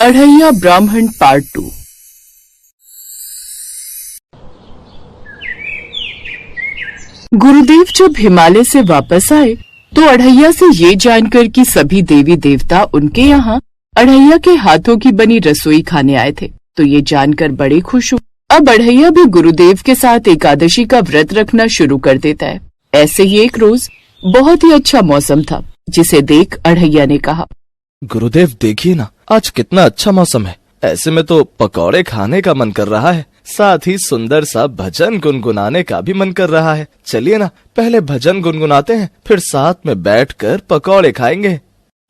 अढ़ैया ब्राह्मण पार्ट 2। गुरुदेव जब हिमालय से वापस आए तो अढ़ैया से ये जानकर कि सभी देवी देवता उनके यहाँ अढ़ैया के हाथों की बनी रसोई खाने आए थे तो ये जानकर बड़े खुश हुए। अब अढ़ैया भी गुरुदेव के साथ एकादशी का व्रत रखना शुरू कर देता है। ऐसे ही एक रोज बहुत ही अच्छा मौसम था, जिसे देख अढ़ैया ने कहा, गुरुदेव देखिए ना, आज कितना अच्छा मौसम है। ऐसे में तो पकौड़े खाने का मन कर रहा है, साथ ही सुंदर सा भजन गुनगुनाने का भी मन कर रहा है। चलिए ना, पहले भजन गुनगुनाते हैं, फिर साथ में बैठकर पकौड़े खाएंगे।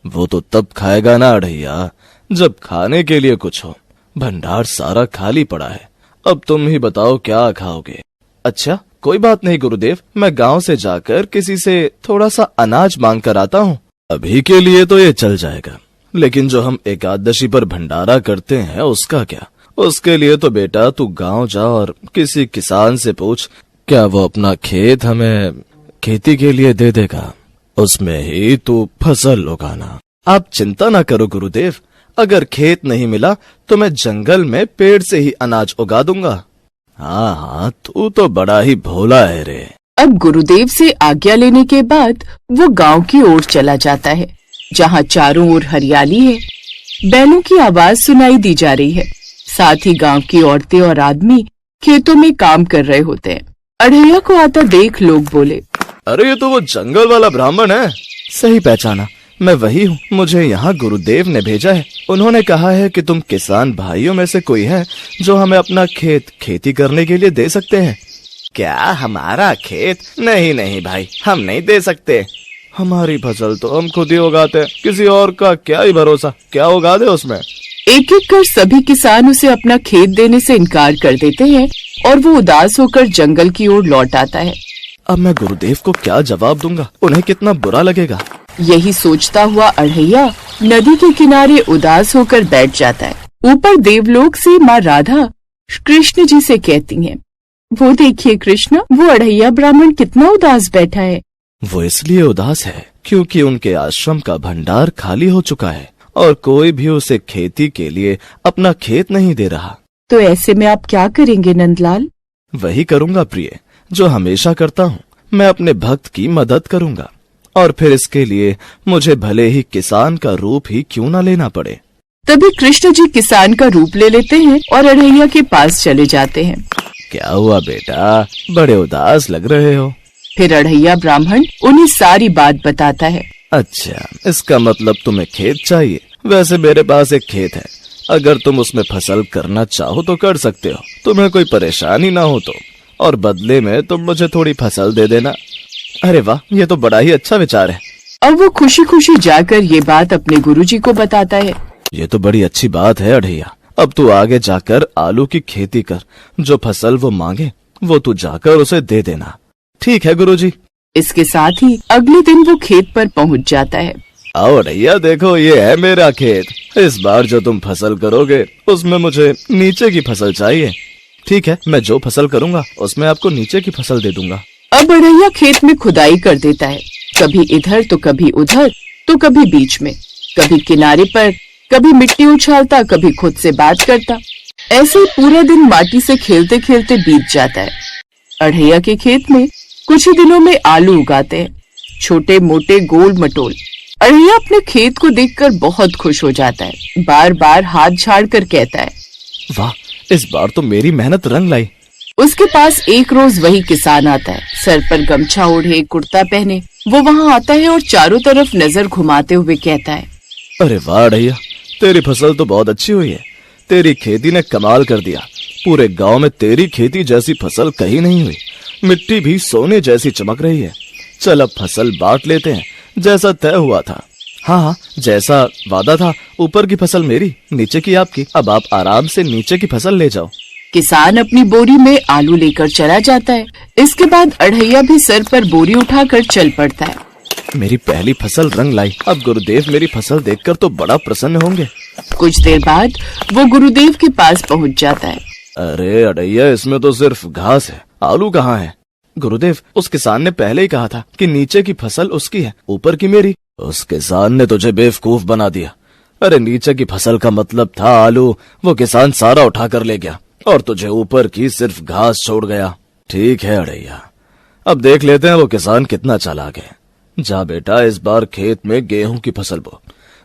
वो तो तब खाएगा ना अढ़ैया, जब खाने के लिए कुछ हो। भंडार सारा खाली पड़ा है, अब तुम ही बताओ क्या खाओगे। अच्छा कोई बात नहीं गुरुदेव, मैं गांव से जाकर किसी से थोड़ा सा अनाज मांग कर आता हूँ। अभी के लिए तो ये चल जाएगा, लेकिन जो हम एकादशी पर भंडारा करते हैं उसका क्या? उसके लिए तो बेटा तू गांव जा और किसी किसान से पूछ, क्या वो अपना खेत हमें खेती के लिए दे देगा। उसमें ही तू फसल उगाना। आप चिंता ना करो गुरुदेव, अगर खेत नहीं मिला तो मैं जंगल में पेड़ से ही अनाज उगा दूंगा। हाँ हाँ, तू तो बड़ा ही भोला है रे। अब गुरुदेव से आज्ञा लेने के बाद वो गांव की ओर चला जाता है, जहाँ चारों ओर हरियाली है। बैलों की आवाज सुनाई दी जा रही है, साथ ही गांव की औरतें और आदमी खेतों में काम कर रहे होते हैं। अढ़ैया को आता देख लोग बोले, अरे ये तो वो जंगल वाला ब्राह्मण है। सही पहचाना, मैं वही हूँ। मुझे यहाँ गुरुदेव ने भेजा है। उन्होंने कहा है कि तुम किसान भाइयों में से कोई है जो हमें अपना खेत खेती करने के लिए दे सकते हैं। क्या हमारा खेत? नहीं नहीं भाई, हम नहीं दे सकते। हमारी फसल तो हम खुद ही उगाते हैं, किसी और का क्या ही भरोसा, क्या उगा दे उसमें। एक एक कर सभी किसान उसे अपना खेत देने से इनकार कर देते हैं और वो उदास होकर जंगल की ओर लौट आता है। अब मैं गुरुदेव को क्या जवाब दूंगा, उन्हें कितना बुरा लगेगा। यही सोचता हुआ अढ़ैया नदी के किनारे उदास होकर बैठ जाता है। ऊपर देवलोक से माँ राधा कृष्ण जी से कहती हैं, वो देखिए कृष्ण, वो अढ़ैया ब्राह्मण कितना उदास बैठा है। वो इसलिए उदास है क्योंकि उनके आश्रम का भंडार खाली हो चुका है और कोई भी उसे खेती के लिए अपना खेत नहीं दे रहा। तो ऐसे में आप क्या करेंगे नंदलाल? वही करूंगा प्रिय, जो हमेशा करता हूँ। मैं अपने भक्त की मदद करूंगा, और फिर इसके लिए मुझे भले ही किसान का रूप ही क्यों न लेना पड़े। तभी कृष्ण जी किसान का रूप ले लेते हैं और अढ़ैया के पास चले जाते हैं। क्या हुआ बेटा, बड़े उदास लग रहे हो। फिर अढ़ैया ब्राह्मण उन्हें सारी बात बताता है। अच्छा, इसका मतलब तुम्हें खेत चाहिए। वैसे मेरे पास एक खेत है, अगर तुम उसमें फसल करना चाहो तो कर सकते हो, तुम्हें कोई परेशानी ना हो तो, और बदले में तुम मुझे थोड़ी फसल दे देना। अरे वाह, ये तो बड़ा ही अच्छा विचार है। अब वो खुशी खुशी जाकर ये बात अपने गुरुजी को बताता है। ये तो बड़ी अच्छी बात है अढ़ैया, अब तू आगे जाकर आलू की खेती कर। जो फसल वो मांगे वो तू जाकर उसे दे देना। ठीक है गुरुजी। इसके साथ ही अगले दिन वो खेत पर पहुंच जाता है। आओ अढ़ैया, देखो ये है मेरा खेत। इस बार जो तुम फसल करोगे उसमें मुझे नीचे की फसल चाहिए। ठीक है, मैं जो फसल करूंगा उसमें आपको नीचे की फसल दे दूंगा। अब अढ़ैया खेत में खुदाई कर देता है, कभी इधर तो कभी उधर, तो कभी बीच में, कभी किनारे पर, कभी मिट्टी उछालता, कभी खुद से बात करता। ऐसे ही पूरा दिन माटी से खेलते खेलते बीत जाता है। अढ़ैया के खेत में कुछ ही दिनों में आलू उगाते हैं, छोटे मोटे गोल मटोल। अढ़ैया अपने खेत को देखकर बहुत खुश हो जाता है, बार बार हाथ झाड़ कर कहता है, वाह, इस बार तो मेरी मेहनत रंग लाई। उसके पास एक रोज वही किसान आता है, सर पर गमछा ओढ़े, कुर्ता पहने। वो वहाँ आता है और चारों तरफ नजर घुमाते हुए कहता है, अरे वाह अढ़ैया, तेरी फसल तो बहुत अच्छी हुई है। तेरी खेती ने कमाल कर दिया। पूरे गांव में तेरी खेती जैसी फसल कहीं नहीं हुई। मिट्टी भी सोने जैसी चमक रही है। चल अब फसल बांट लेते हैं, जैसा तय हुआ था। हाँ हाँ, जैसा वादा था, ऊपर की फसल मेरी, नीचे की आपकी। अब आप आराम से नीचे की फसल ले जाओ। किसान अपनी बोरी में आलू लेकर चला जाता है। इसके बाद अढ़ैया भी सर पर बोरी उठाकर चल पड़ता है। मेरी पहली फसल रंग लाई। अब गुरुदेव मेरी फसल देखकर तो बड़ा प्रसन्न होंगे। कुछ देर बाद वो गुरुदेव के पास पहुंच जाता है। अरे अढ़ैया, इसमें तो सिर्फ घास है, आलू कहाँ है? गुरुदेव, उस किसान ने पहले ही कहा था कि नीचे की फसल उसकी है, ऊपर की मेरी। उस किसान ने तुझे बेवकूफ बना दिया। अरे नीचे की फसल का मतलब था आलू, वो किसान सारा उठा कर ले गया और तुझे ऊपर की सिर्फ घास छोड़ गया। ठीक है अड़ैया, अब देख लेते हैं वो किसान कितना चालाक है। जा बेटा, इस बार खेत में गेहूं की फसल बो,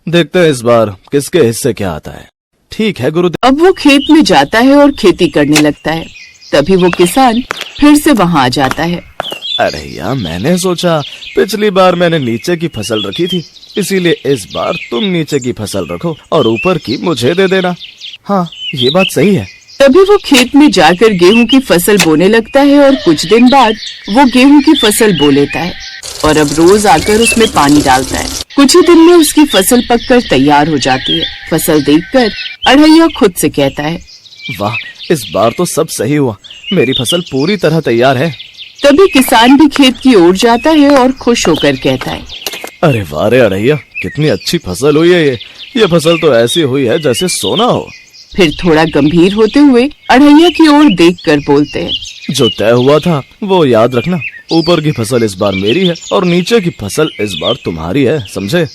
देखते हैं इस बार किसके हिस्से क्या आता है। ठीक है गुरुदेव। अब वो खेत में जाता है और खेती करने लगता है। तभी वो किसान फिर से वहाँ आ जाता है। अड़ैया, मैंने सोचा पिछली बार मैंने नीचे की फसल रखी थी, इसीलिए इस बार तुम नीचे की फसल रखो और ऊपर की मुझे दे देना। हाँ, ये बात सही है। तभी वो खेत में जाकर गेहूं की फसल बोने लगता है और कुछ दिन बाद वो गेहूं की फसल बो लेता है और अब रोज आकर उसमें पानी डालता है। कुछ ही दिन में उसकी फसल पककर तैयार हो जाती है। फसल देखकर अड़ैया खुद से कहता है, वाह, इस बार तो सब सही हुआ, मेरी फसल पूरी तरह तैयार है। तभी किसान भी खेत की ओर जाता है और खुश होकर कहता है, अरे वाह रे अड़ैया, कितनी अच्छी फसल हुई है ये फसल तो ऐसी हुई है जैसे सोना हो। फिर थोड़ा गंभीर होते हुए अड़ैया की ओर देखकर बोलते हैं, जो तय हुआ था वो याद रखना, ऊपर की फसल इस बार मेरी है और नीचे की फसल इस बार तुम्हारी है, समझे?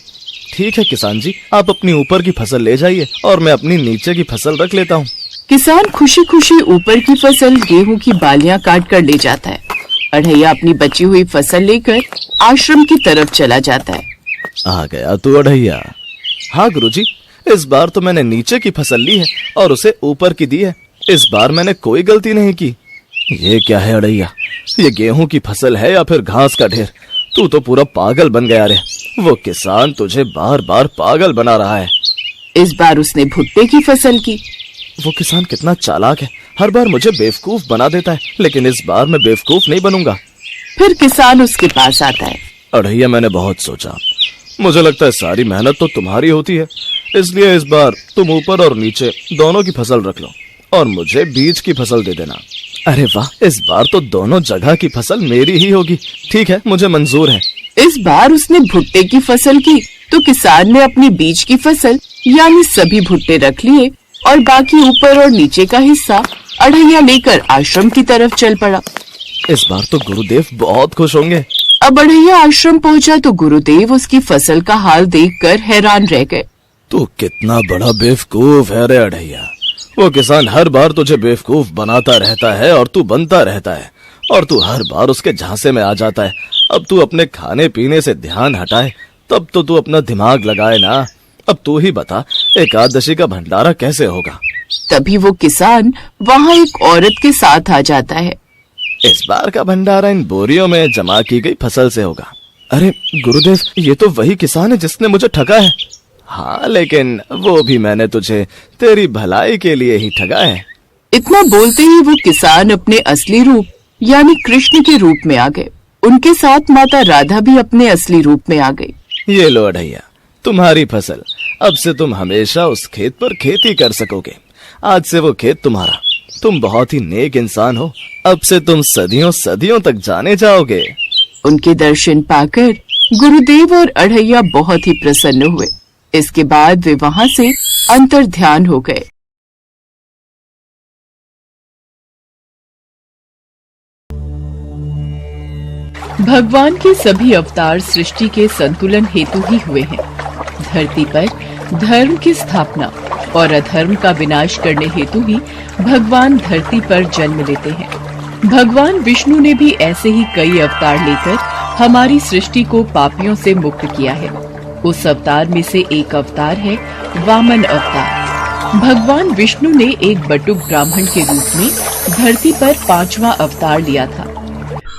ठीक है किसान जी, आप अपनी ऊपर की फसल ले जाइए और मैं अपनी नीचे की फसल रख लेता हूँ। किसान खुशी खुशी ऊपर की फसल गेहूं की बालियां काट कर ले जाता है। अड़ैया अपनी बची हुई फसल लेकर आश्रम की तरफ चला जाता है। आ गया तू अड़ैया। हाँ गुरुजी, इस बार तो मैंने नीचे की फसल ली है और उसे ऊपर की दी है। इस बार मैंने कोई गलती नहीं की। ये क्या है अड़ैया, ये गेहूं की फसल है या फिर घास का ढेर? तू तो पूरा पागल बन गया रे। वो किसान तुझे बार बार पागल बना रहा है। इस बार उसने भुट्टे की फसल की। वो किसान कितना चालाक है, हर बार मुझे बेवकूफ बना देता है, लेकिन इस बार मैं बेवकूफ नहीं बनूंगा। फिर किसान उसके पास आता है। अड़ैया, मैंने बहुत सोचा, मुझे लगता है सारी मेहनत तो तुम्हारी होती है, इसलिए इस बार तुम ऊपर और नीचे दोनों की फसल रख लो और मुझे बीच की फसल दे देना। अरे वाह, इस बार तो दोनों जगह की फसल मेरी ही होगी। ठीक है, मुझे मंजूर है। इस बार उसने भुट्टे की फसल की तो किसान ने अपनी बीच की फसल यानी सभी भुट्टे रख लिए और बाकी ऊपर और नीचे का हिस्सा अड़ैया लेकर आश्रम की तरफ चल पड़ा। इस बार तो गुरुदेव बहुत खुश होंगे। अब अड़ैया आश्रम पहुंचा तो गुरुदेव उसकी फसल का हाल देखकर हैरान रह गए। तू कितना बड़ा बेवकूफ है रे अड़ैया। वो किसान हर बार तुझे बेवकूफ बनाता रहता है और तू बनता रहता है और तू हर बार उसके झांसे में आ जाता है। अब तू अपने खाने पीने से ध्यान हटाए तब तो तू अपना दिमाग लगाए ना। अब तू ही बता, एकादशी का भंडारा कैसे होगा? तभी वो किसान वहाँ एक औरत के साथ आ जाता है। इस बार का भंडारा इन बोरियों में जमा की गई फसल से होगा। अरे गुरुदेव, ये तो वही किसान है जिसने मुझे ठगा है। हाँ, लेकिन वो भी मैंने तुझे तेरी भलाई के लिए ही ठगा है। इतना बोलते ही वो किसान अपने असली रूप यानी कृष्ण के रूप में आ गए। उनके साथ माता राधा भी अपने असली रूप में आ गई। ये लो अड़ैया, तुम्हारी फसल। अब से तुम हमेशा उस खेत पर खेती कर सकोगे। आज से वो खेत तुम्हारा। तुम बहुत ही नेक इंसान हो। अब से तुम सदियों सदियों तक जाने जाओगे। उनके दर्शन पाकर गुरुदेव और अड़ैया बहुत ही प्रसन्न हुए। इसके बाद वे वहाँ से अंतर ध्यान हो गए। भगवान के सभी अवतार सृष्टि के संतुलन हेतु ही हुए हैं। धरती पर धर्म की स्थापना और अधर्म का विनाश करने हेतु ही भगवान धरती पर जन्म लेते हैं। भगवान विष्णु ने भी ऐसे ही कई अवतार लेकर हमारी सृष्टि को पापियों से मुक्त किया है। उस अवतार में से एक अवतार है वामन अवतार। भगवान विष्णु ने एक बटुक ब्राह्मण के रूप में धरती पर 5वां अवतार लिया था।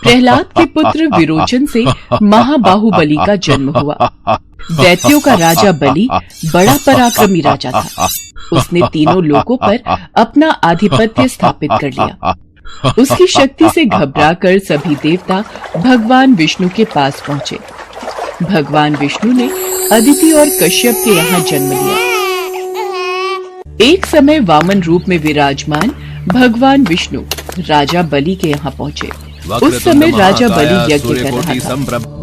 प्रहलाद के पुत्र विरोचन से महाबाहुबली का जन्म हुआ। दैत्यों का राजा बलि बड़ा पराक्रमी राजा था। उसने तीनों लोकों पर अपना आधिपत्य स्थापित कर लिया। उसकी शक्ति से घबराकर सभी देवता भगवान विष्णु के पास पहुँचे। भगवान विष्णु ने अदिति और कश्यप के यहाँ जन्म लिया। एक समय वामन रूप में विराजमान भगवान विष्णु राजा बलि के यहाँ पहुँचे। उस समय राजा बलि यज्ञ कर रहा था।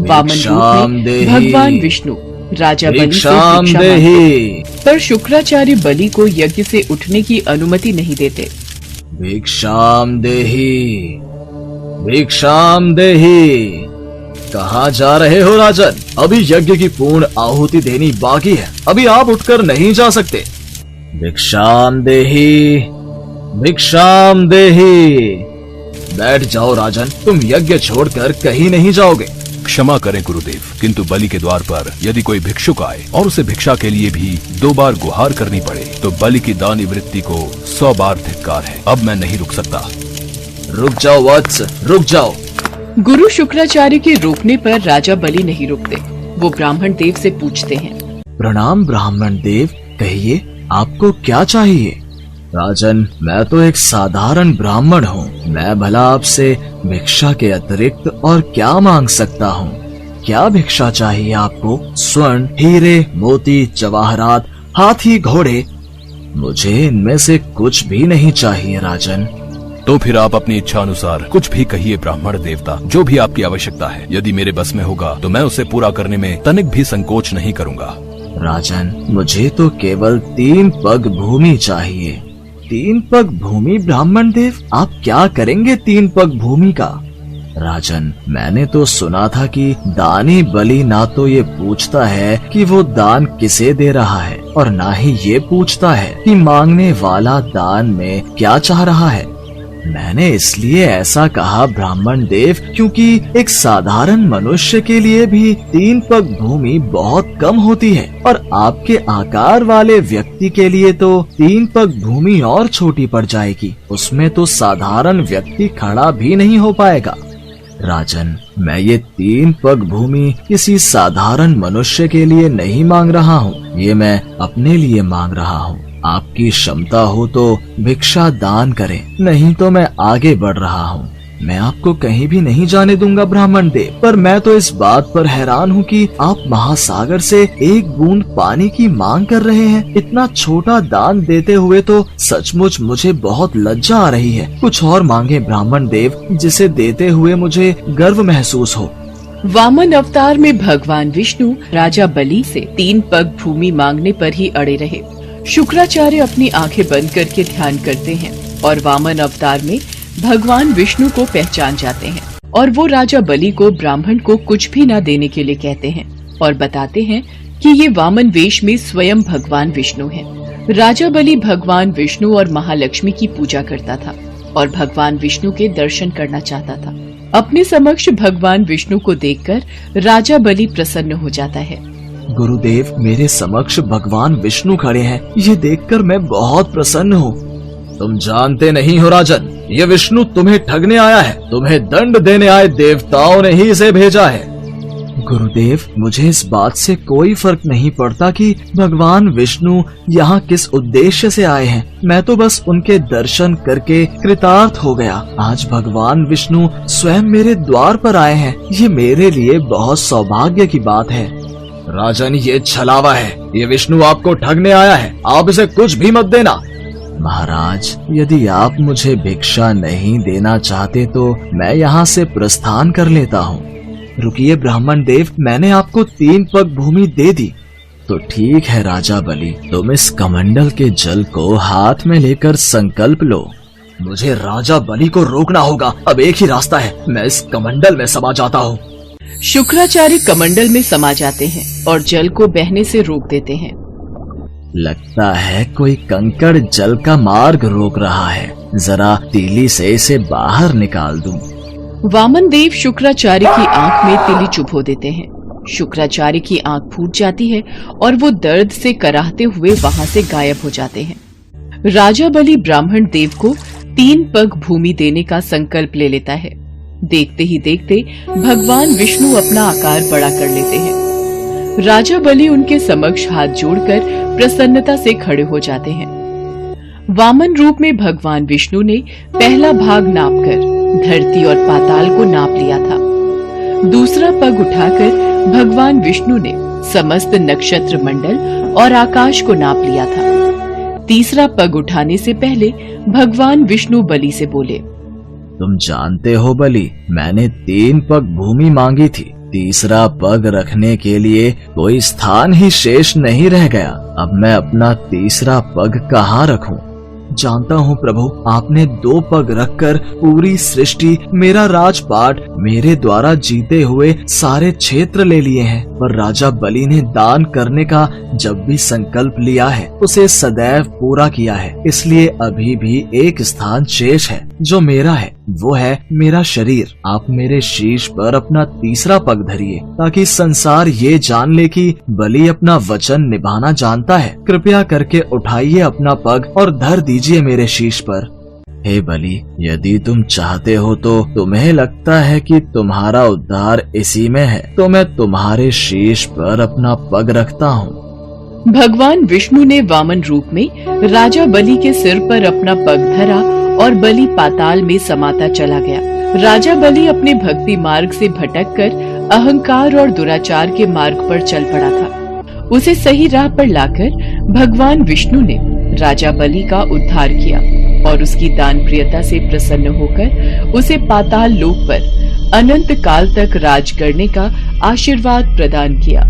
वामन रूप में भगवान विष्णु राजा बलि से भिक्षा मांगते, पर शुक्राचार्य बलि को यज्ञ से उठने की अनुमति नहीं देते। भिक्षाम देहि, भिक्षाम देहि। कहाँ जा रहे हो राजन? अभी यज्ञ की पूर्ण आहुति देनी बाकी है, अभी आप उठकर नहीं जा सकते। भिक्षाम देहि, भिक्षाम देहि। बैठ जाओ राजन, तुम यज्ञ छोड़कर कहीं नहीं जाओगे। क्षमा करें गुरुदेव, किंतु बलि के द्वार पर यदि कोई भिक्षुक आए और उसे भिक्षा के लिए भी 2 बार गुहार करनी पड़े तो बलि की दानी वृत्ति को 100 बार धिक्कार है। अब मैं नहीं रुक सकता। रुक जाओ वत्स, रुक जाओ। गुरु शुक्राचार्य के रोकने पर राजा बलि नहीं रुकते। वो ब्राह्मण देव से पूछते हैं, प्रणाम ब्राह्मण देव, कहिए आपको क्या चाहिए? राजन, मैं तो एक साधारण ब्राह्मण हूँ, मैं भला आपसे भिक्षा के अतिरिक्त और क्या मांग सकता हूँ? क्या भिक्षा चाहिए आपको? स्वर्ण, हीरे, मोती, जवाहरात, हाथी, घोड़े? मुझे इनमें से कुछ भी नहीं चाहिए राजन। तो फिर आप अपनी इच्छा अनुसार कुछ भी कहिए ब्राह्मण देवता, जो भी आपकी आवश्यकता है। यदि मेरे बस में होगा तो मैं उसे पूरा करने में तनिक भी संकोच नहीं करूँगा। राजन, मुझे तो केवल 3 पग भूमि चाहिए। 3 पग भूमि ब्राह्मण देव, आप क्या करेंगे 3 पग भूमि का? राजन, मैंने तो सुना था कि दानी बलि ना तो ये पूछता है कि वो दान किसे दे रहा है और ना ही ये पूछता है कि मांगने वाला दान में क्या चाह रहा है। मैंने इसलिए ऐसा कहा ब्राह्मण देव क्योंकि एक साधारण मनुष्य के लिए भी 3 पग भूमि बहुत कम होती है और आपके आकार वाले व्यक्ति के लिए तो 3 पग भूमि और छोटी पड़ जाएगी। उसमें तो साधारण व्यक्ति खड़ा भी नहीं हो पाएगा। राजन, मैं ये 3 पग भूमि किसी साधारण मनुष्य के लिए नहीं मांग रहा हूँ, ये मैं अपने लिए मांग रहा हूँ। आपकी क्षमता हो तो भिक्षा दान करें, नहीं तो मैं आगे बढ़ रहा हूँ। मैं आपको कहीं भी नहीं जाने दूंगा ब्राह्मण देव, पर मैं तो इस बात पर हैरान हूँ कि आप महासागर से 1 बूंद पानी की मांग कर रहे हैं। इतना छोटा दान देते हुए तो सचमुच मुझे बहुत लज्जा आ रही है। कुछ और मांगे ब्राह्मण देव, जिसे देते हुए मुझे गर्व महसूस हो। वामन अवतार में भगवान विष्णु राजा बलि से 3 पग भूमि मांगने पर ही अड़े रहे। शुक्राचार्य अपनी आंखें बंद करके ध्यान करते हैं और वामन अवतार में भगवान विष्णु को पहचान जाते हैं और वो राजा बलि को ब्राह्मण को कुछ भी न देने के लिए कहते हैं और बताते हैं कि ये वामन वेश में स्वयं भगवान विष्णु हैं। राजा बलि भगवान विष्णु और महालक्ष्मी की पूजा करता था और भगवान विष्णु के दर्शन करना चाहता था। अपने समक्ष भगवान विष्णु को देखकर राजा बलि प्रसन्न हो जाता है। गुरुदेव, मेरे समक्ष भगवान विष्णु खड़े हैं, ये देखकर मैं बहुत प्रसन्न हूँ। तुम जानते नहीं हो राजन, ये विष्णु तुम्हें ठगने आया है, तुम्हें दंड देने आए देवताओं ने ही इसे भेजा है। गुरुदेव, मुझे इस बात से कोई फर्क नहीं पड़ता कि भगवान विष्णु यहाँ किस उद्देश्य से आए हैं। मैं तो बस उनके दर्शन करके कृतार्थ हो गया। आज भगवान विष्णु स्वयं मेरे द्वार पर आए हैं, ये मेरे लिए बहुत सौभाग्य की बात है। राजन, ये छलावा है, ये विष्णु आपको ठगने आया है, आप इसे कुछ भी मत देना। महाराज, यदि आप मुझे भिक्षा नहीं देना चाहते तो मैं यहाँ से प्रस्थान कर लेता हूँ। रुकिए ब्राह्मण देव, मैंने आपको 3 पग भूमि दे दी। तो ठीक है राजा बलि, तुम इस कमंडल के जल को हाथ में लेकर संकल्प लो। मुझे राजा बलि को रोकना होगा, अब एक ही रास्ता है, मैं इस कमंडल में समा जाता हूँ। शुक्राचार्य कमंडल में समा जाते हैं और जल को बहने से रोक देते हैं। लगता है कोई कंकड़ जल का मार्ग रोक रहा है, जरा तीली से इसे बाहर निकाल दूं। वामन देव शुक्राचार्य की आंख में तीली चुभो देते हैं। शुक्राचार्य की आंख फूट जाती है और वो दर्द से कराहते हुए वहां से गायब हो जाते हैं। राजा बलि ब्राह्मण देव को 3 पग भूमि देने का संकल्प ले लेता है। देखते ही देखते भगवान विष्णु अपना आकार बड़ा कर लेते हैं। राजा बलि उनके समक्ष हाथ जोड़कर प्रसन्नता से खड़े हो जाते हैं। वामन रूप में भगवान विष्णु ने पहला भाग नापकर धरती और पाताल को नाप लिया था। दूसरा पग उठाकर भगवान विष्णु ने समस्त नक्षत्र मंडल और आकाश को नाप लिया था। तीसरा पग उठाने से पहले भगवान विष्णु बलि से बोले, तुम जानते हो बलि, मैंने 3 पग भूमि मांगी थी, तीसरा पग रखने के लिए कोई स्थान ही शेष नहीं रह गया। अब मैं अपना तीसरा पग कहाँ रखूं? जानता हूँ प्रभु, आपने 2 पग रखकर पूरी सृष्टि, मेरा राजपाट, मेरे द्वारा जीते हुए सारे क्षेत्र ले लिए हैं, पर राजा बलि ने दान करने का जब भी संकल्प लिया है उसे सदैव पूरा किया है। इसलिए अभी भी एक स्थान शेष है जो मेरा है, वो है मेरा शरीर। आप मेरे शीश पर अपना 3रा पग धरिए ताकि संसार ये जान ले कि बलि अपना वचन निभाना जानता है। कृपया करके उठाइए अपना पग और धर दीजिए मेरे शीश पर। हे बलि, यदि तुम चाहते हो तो तुम्हें लगता है कि तुम्हारा उद्धार इसी में है, तो मैं तुम्हारे शीश पर अपना पग रखता हूँ। भगवान विष्णु ने वामन रूप में राजा बलि के सिर पर अपना पग धरा और बलि पाताल में समाता चला गया। राजा बलि अपने भक्ति मार्ग से भटककर अहंकार और दुराचार के मार्ग पर चल पड़ा था। उसे सही राह पर लाकर भगवान विष्णु ने राजा बलि का उद्धार किया और उसकी दान प्रियता से प्रसन्न होकर उसे पाताल लोक पर अनंत काल तक राज करने का आशीर्वाद प्रदान किया।